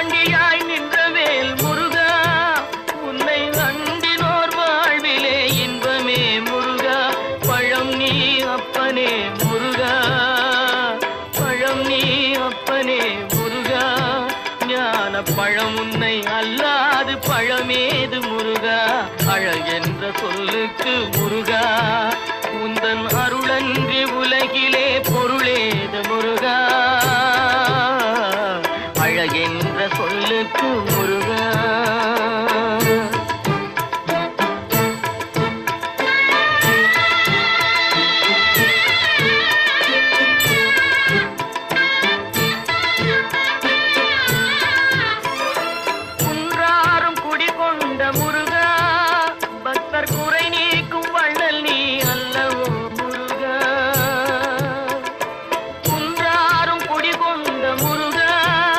பாண்டியாய் நின்றவேல் முருகா உன்னை அண்டினோர் வாழ்விலே இன்பமே முருகா பழம் நீ அப்பனே முருகா பழம் நீ அப்பனே முருகா ஞான பழம் உன்னை அல்லாது பழமேது முருகா அழகென்ற சொல்லுக்கு முருகா உந்தன் அருளன்றி உலகிலே பொருளேது முருகா அழகென்ற சொல்லுக்கு முருகா